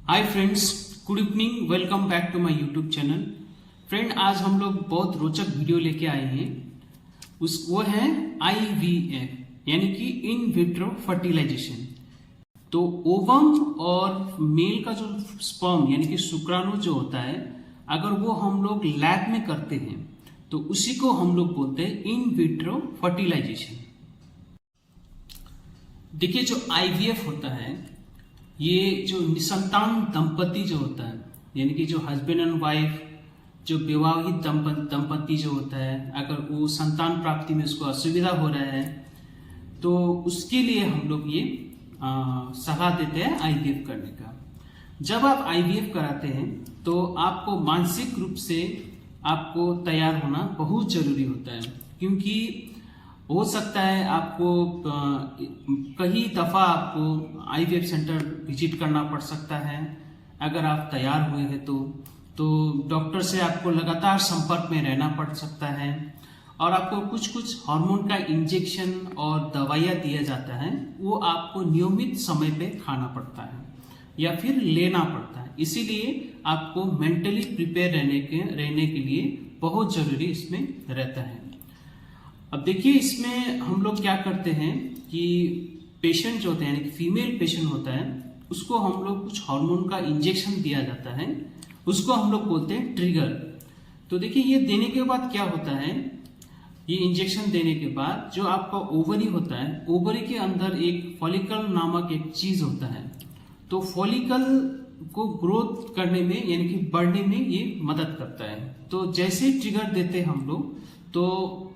Hi friends, good evening. Welcome back to my YouTube channel. Friend, आज हम लोग बहुत रोचक वीडियो लेके आए हैं। वो है IVF यानी कि इन विट्रो फर्टिलाइजेशन। तो ओवम और मेल का जो स्पर्म यानी कि शुक्राणु जो होता है, अगर वो हम लोग लैब में करते हैं तो उसी को हम लोग बोलते हैं इन विट्रो फर्टिलाइजेशन। देखिए, जो IVF होता है, ये जो निसंतान दंपति जो होता है यानी कि जो हस्बैंड एंड वाइफ, जो विवाहित दंपति जो होता है, अगर वो संतान प्राप्ति में उसको असुविधा हो रहा है तो उसके लिए हम लोग ये सलाह देते हैं IVF करने का। जब आप IVF कराते हैं तो आपको मानसिक रूप से आपको तैयार होना बहुत जरूरी होता है, क्योंकि हो सकता है आपको कई दफा आपको IVF सेंटर विजिट करना पड़ सकता है। अगर आप तैयार हुए हैं तो डॉक्टर से आपको लगातार संपर्क में रहना पड़ सकता है और आपको कुछ हार्मोन का इंजेक्शन और दवाइयाँ दिया जाता है, वो आपको नियमित समय पे खाना पड़ता है या फिर लेना पड़ता है। इसीलिए आपको मेंटली प्रिपेयर रहने के लिए बहुत जरूरी इसमें रहता है। अब देखिए, इसमें हम लोग क्या करते हैं कि पेशेंट जो होते हैं यानी कि फीमेल पेशेंट होता है, उसको हम लोग कुछ हार्मोन का इंजेक्शन दिया जाता है, उसको हम लोग बोलते हैं ट्रिगर। तो देखिए, ये देने के बाद क्या होता है, ये इंजेक्शन देने के बाद जो आपका ओवरी होता है, ओवरी के अंदर एक फॉलिकल नामक एक चीज होता है। तो फॉलिकल को ग्रोथ करने में यानी कि बढ़ने में ये मदद करता है। तो जैसे ट्रिगर देते हैं हम लोग, तो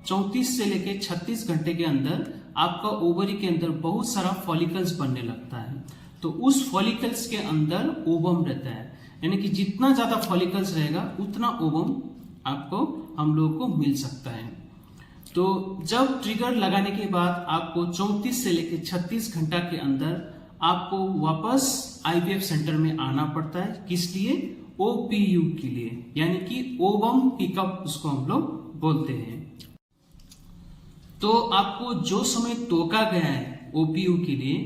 34 से लेकर 36 घंटे के अंदर आपका ओवरी के अंदर बहुत सारा फॉलिकल्स बनने लगता है। तो उस फॉलिकल्स के अंदर ओवम रहता है, यानी कि जितना ज्यादा फॉलिकल्स रहेगा उतना ओवम आपको हम लोगों को मिल सकता है। तो जब ट्रिगर लगाने के बाद आपको 34 से लेकर 36 घंटा के अंदर आपको वापस IVF सेंटर में आना पड़ता है। किस लिए? OPU के लिए, यानी कि ओवम पिकअप उसको हम लोग बोलते हैं। तो आपको जो समय टोका गया है OPU के लिए,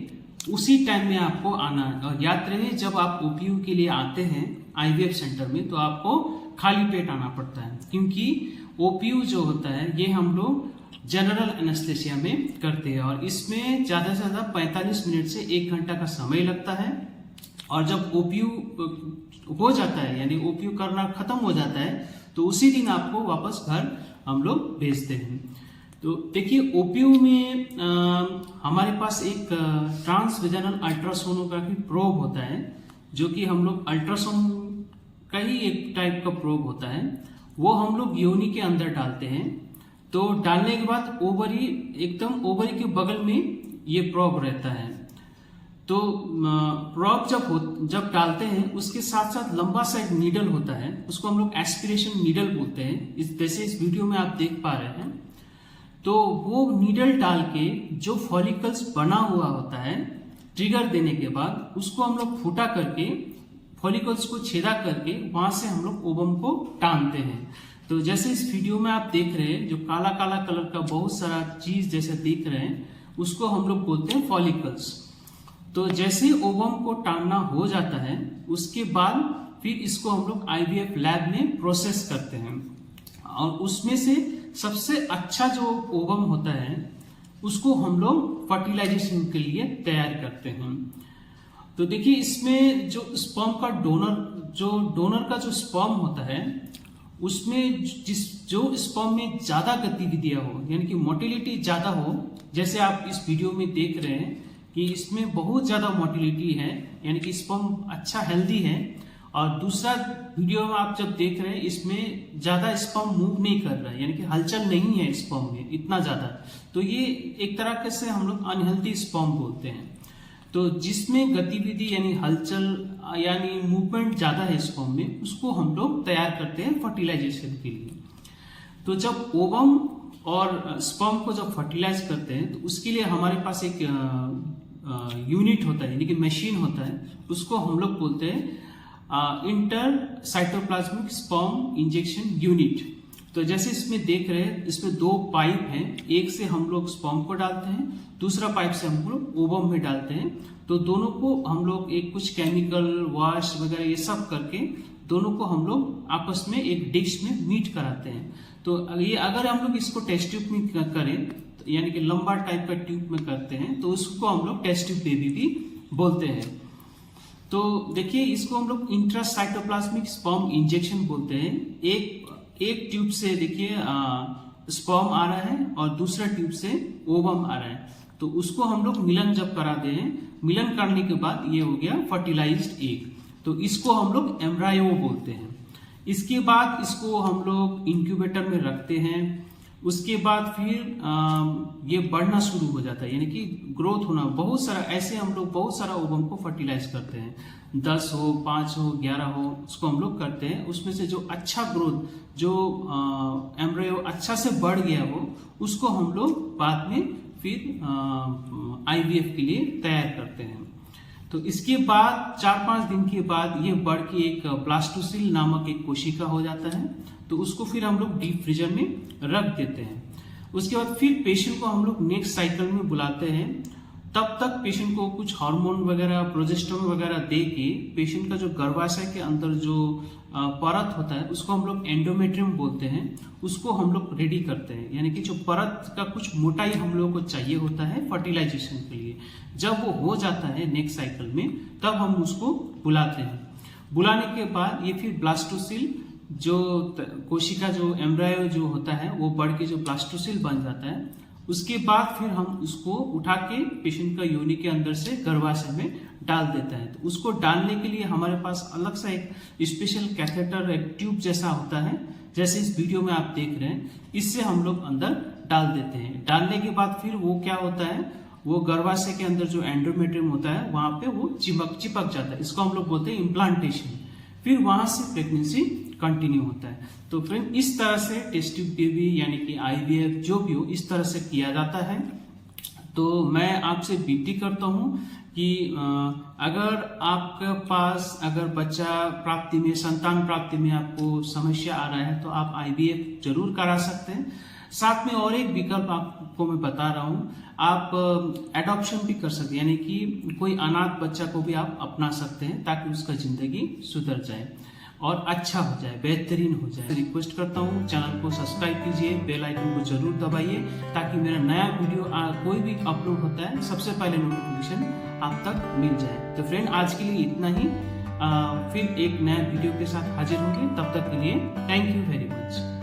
उसी टाइम में आपको आना है। और याद रहे, जब आप OPU के लिए आते हैं IVF सेंटर में तो आपको खाली पेट आना पड़ता है, क्योंकि OPU जो होता है ये हम लोग जनरल एनेस्थेसिया में करते हैं और इसमें ज्यादा से ज्यादा 45 मिनट से 1 घंटा का समय लगता है। और जब OPU हो जाता है यानी OPU करना खत्म हो जाता है तो उसी दिन आपको वापस घर हम लोग भेजते हैं। तो देखिए, OPU में हमारे पास एक ट्रांसवेजाइनल अल्ट्रासोनोग्राफी प्रोब होता है, जो कि हम लोग अल्ट्रासाउंड का ही एक टाइप का प्रोब होता है। वो हम लोग योनि के अंदर डालते हैं। तो डालने के बाद ओवरी के बगल में ये प्रोब रहता है। तो प्रोब जब डालते हैं, उसके साथ साथ लंबा सा एक नीडल होता है, उसको हम लोग एस्पिरेशन नीडल बोलते हैं। जैसे इस वीडियो में आप देख पा रहे हैं, तो वो नीडल डाल के जो फॉलिकल्स बना हुआ होता है ट्रिगर देने के बाद, उसको हम लोग फूटा करके फॉलिकल्स को छेदा करके वहां से हम लोग ओवम को टानते हैं। तो जैसे इस वीडियो में आप देख रहे हैं, जो काला काला कलर का बहुत सारा चीज जैसे दिख रहे हैं, उसको हम लोग बोलते हैं फॉलिकल्स। तो जैसे ओवम को टानना हो जाता है, उसके बाद फिर इसको हम लोग IVF लैब में प्रोसेस करते हैं और उसमें से सबसे अच्छा जो ओवम होता है उसको हम लोग फर्टिलाइजेशन के लिए तैयार करते हैं। तो देखिए, इसमें जो स्पर्म का डोनर का जो स्पर्म होता है, उसमें जो स्पर्म में ज्यादा गतिविधियां हो यानी कि मोटिलिटी ज्यादा हो, जैसे आप इस वीडियो में देख रहे हैं कि इसमें बहुत ज्यादा मोटिलिटी है यानी कि स्पर्म अच्छा हेल्दी है। और दूसरा वीडियो में आप जब देख रहे हैं, इसमें ज्यादा स्पर्म मूव नहीं कर रहा है यानी कि हलचल नहीं है स्पर्म में इतना ज्यादा। तो ये एक तरह से हम लोग अनहेल्दी स्पर्म बोलते हैं। तो जिसमें गतिविधि यानी हलचल यानी मूवमेंट ज्यादा है स्पर्म में, उसको हम लोग तैयार करते हैं फर्टिलाइजेशन के लिए। तो जब ओवम और स्पर्म को जब फर्टिलाइज करते हैं तो उसके लिए हमारे पास एक यूनिट होता है यानी कि मशीन होता है, उसको हम लोग बोलते हैं inter cytoplasmic sperm injection unit. तो जैसे इसमें देख रहे हैं, इसमें 2 पाइप हैं, एक से हम लोग स्पर्म को डालते हैं, दूसरा पाइप से हम लोग ओवम में डालते हैं। तो दोनों को हम लोग एक कुछ केमिकल वॉश वगैरह ये सब करके दोनों को हम लोग आपस में एक डिश में मीट कराते हैं। तो ये अगर हम लोग इसको टेस्ट ट्यूब में करें, तो यानी कि लंबा टाइप का ट्यूब में करते हैं, तो उसको हम लोग टेस्ट ट्यूब बेबी भी बोलते हैं। तो देखिए, इसको हम लोग इंट्रासाइटोप्लाज्मिक स्पर्म इंजेक्शन बोलते हैं। एक ट्यूब से देखिए स्पर्म आ रहा है और दूसरा ट्यूब से ओवम आ रहा है, तो उसको हम लोग मिलन जब कराते हैं, मिलन करने के बाद ये हो गया फर्टिलाइज्ड एग, तो इसको हम लोग एम्ब्रायो बोलते हैं। इसके बाद इसको हम लोग इंक्यूबेटर में रखते हैं। उसके बाद फिर ये बढ़ना शुरू हो जाता है, यानी कि ग्रोथ होना। बहुत सारा ऐसे हम लोग बहुत सारा ओवम को फर्टिलाइज करते हैं, 10 हो, 5 हो, 11 हो, उसको हम लोग करते हैं। उसमें से जो अच्छा ग्रोथ, जो एम्ब्रियो अच्छा से बढ़ गया हो, उसको हम लोग बाद में फिर आईवीएफ के लिए तैयार करते हैं। तो इसके बाद 4-5 दिन के बाद ये बढ़ के एक ब्लास्टोसिल नामक एक कोशिका हो जाता है, तो उसको फिर हम लोग डीप फ्रीजर में रख देते हैं। उसके बाद फिर पेशेंट को हम लोग नेक्स्ट साइकिल में बुलाते हैं। तब तक पेशेंट को कुछ हार्मोन वगैरह, प्रोजेस्टेरोन वगैरह दे के पेशेंट का जो गर्भाशय के अंदर जो परत होता है, उसको हम लोग एंडोमेट्रियम बोलते हैं, उसको हम लोग रेडी करते हैं। यानी कि जो परत का कुछ मोटाई हम लोगों को चाहिए होता है फर्टिलाइजेशन के लिए, जब वो हो जाता है नेक्स्ट साइकिल में, तब हम उसको बुलाते हैं। बुलाने के बाद ये फिर ब्लास्टोसिल जो कोशिका, जो एम्ब्रायो जो होता है, वो बढ़ के जो ब्लास्टोसिल बन जाता है। उसके बाद फिर हम उसको उठा के पेशेंट का योनि के अंदर से गर्भाशय में डाल देता है। तो उसको डालने के लिए हमारे पास अलग सा एक स्पेशल कैथेटर, एक ट्यूब जैसा होता है, जैसे इस वीडियो में आप देख रहे हैं। इससे हम लोग अंदर डाल देते हैं। डालने के बाद फिर वो क्या होता है, वो गर्भाशय के अंदर जो एंडोमेट्रियम होता है वहां पे वो चिपक जाता है। इसको हम लोग बोलते हैं इम्प्लांटेशन। फिर वहां से प्रेगनेंसी कंटिन्यू होता है। तो फ्रेंड, इस तरह से टेस्ट ट्यूब बेबी यानी कि आईवीएफ जो भी हो, इस तरह से किया जाता है। तो मैं आपसे विनती करता हूं कि अगर आपके पास अगर बच्चा प्राप्ति में, संतान प्राप्ति में आपको समस्या आ रहा है, तो आप आईवीएफ जरूर करा सकते हैं। साथ में और एक विकल्प आपको मैं बता रहा हूं, आप एडॉप्शन भी कर सकते हैं, यानी कि कोई अनाथ बच्चा को भी आप अपना सकते हैं, ताकि उसका जिंदगी सुधर जाए और अच्छा हो जाए, बेहतरीन हो जाए। रिक्वेस्ट करता हूँ, चैनल को सब्सक्राइब कीजिए, बेल आइकन को जरूर दबाइए, ताकि मेरा नया वीडियो कोई भी अपलोड होता है, सबसे पहले नोटिफिकेशन आप तक मिल जाए। तो फ्रेंड, आज के लिए इतना ही। फिर एक नया वीडियो के साथ हाजिर होंगे। तब तक के लिए थैंक यू वेरी मच।